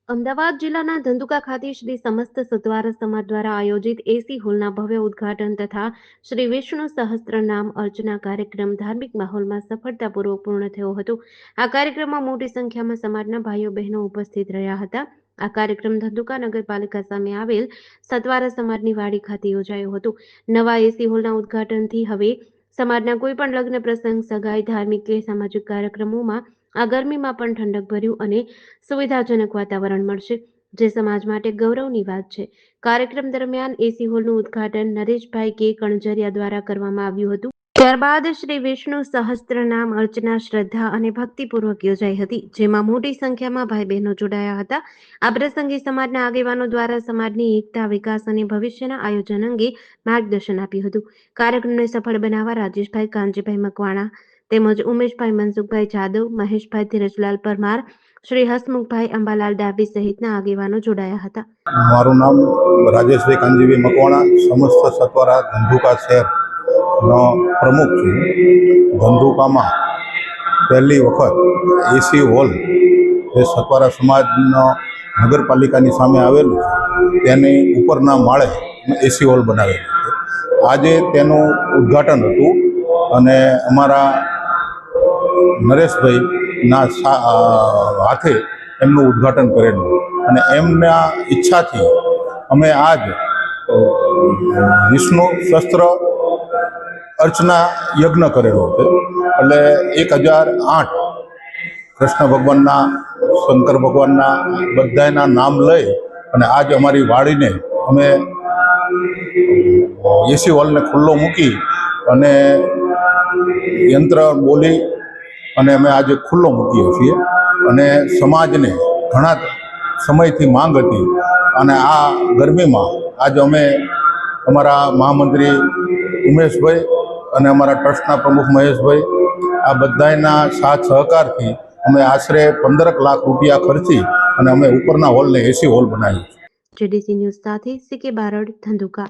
અમદાવાદ જિલ્લાના ધંધુકા ખાતે શ્રી સમસ્ત સતવારા સમાજ દ્વારા આયોજિત એસી હોલના ભવ્ય ઉદ્ઘાટન તથા શ્રી વિષ્ણુ સહસ્ત્રનામ અર્ચના કાર્યક્રમ ધાર્મિક માહોલમાં સફળતાપૂર્વક પૂર્ણ થયો હતો। આ કાર્યક્રમમાં મોટી સંખ્યામાં સમાજના ભાઈઓ બહેનો ઉપસ્થિત રહ્યા હતા। આ કાર્યક્રમ ધંધુકા નગરપાલિકા સામે આવેલ સતવારા સમાજની વાડી ખાતે યોજાયો હતો। નવા એસી હોલના ઉદ્ઘાટનથી હવે સમાજના કોઈ પણ લગ્ન પ્રસંગ, સગાઈ, ધાર્મિક કે સામાજિક કાર્યક્રમોમાં આ ગરમીમાં પણ ઠંડક ભર્યું અને સુવિધાજનક વાતાવરણ મળશે, જે સમાજ માટે ગૌરવની વાત છે। કાર્યક્રમ દરમિયાન એસી હોલનું ઉદ્ઘાટન નરેશભાઈ કે કણજરિયા દ્વારા કરવામાં આવ્યું હતું। ત્યારબાદ શ્રી વિષ્ણુ સહસ્ત્રનામ અર્ચના શ્રદ્ધા અને ભક્તિપૂર્વક યોજાઈ હતી, જેમાં મોટી સંખ્યામાં ભાઈ બહેનો જોડાયા હતા। આ પ્રસંગે સમાજના આગેવાનો દ્વારા સમાજની એકતા, વિકાસ અને ભવિષ્યના આયોજન અંગે માર્ગદર્શન આપ્યું હતું। કાર્યક્રમને સફળ બનાવવા રાજેશભાઈ કાનજીભાઈ મકવાણા તેમજ ઉમેશભાઈ મનસુખભાઈ જાદવ, મહેશભાઈ ધીરજલાલ પરમાર, શ્રી હસમુખભાઈ અંબાલાલ ડાભી સહિતના આગેવાનો જોડાયા હતા। મારું નામ રાજેશભાઈ કાનજીભાઈ મકવાણા, સમસ્ત સતવારા ધંધુકા શહેરનો પ્રમુખ છું। ધંધુકામાં પહેલી વખત એસી હોલ જે સતવારા સમાજનો નગરપાલિકાની સામે આવેલું છે તેની ઉપરના માળે એસી હોલ બનાવેલું છે। આજે તેનું ઉદ્ઘાટન હતું અને અમારા નરેશભાઈના હાથે એમનું ઉદ્ઘાટન કરેલું અને એમના ઈચ્છાથી અમે આજ વિષ્ણુ શસ્ત્ર અર્ચના યજ્ઞ કરેલો છે। એટલે 1008 કૃષ્ણ ભગવાનના, શંકર ભગવાનના બધાના નામ લઈ અને આજ અમારી વાડીને અમે એસી હોલને ખુલ્લો મૂકી અને યંત્ર બોલી અને અમે આજે ખુલ્લો મૂકીએ છીએ અને સમાજને ઘણા સમયથી માંગ હતી અને આ ગરમીમાં આજે અમે અમારા મહામંત્રી ઉમેશભાઈ અને અમારા ટ્રસ્ટના પ્રમુખ મહેશભાઈ આ બધાના સાથ સહકારથી અમે આશરે 15 લાખ રૂપિયા ખર્ચી અને અમે ઉપરના હોલને એસી હોલ બનાવ્યો છે। જેડીસી ન્યૂઝ સાથે સીકે બારડ, ધંધુકા।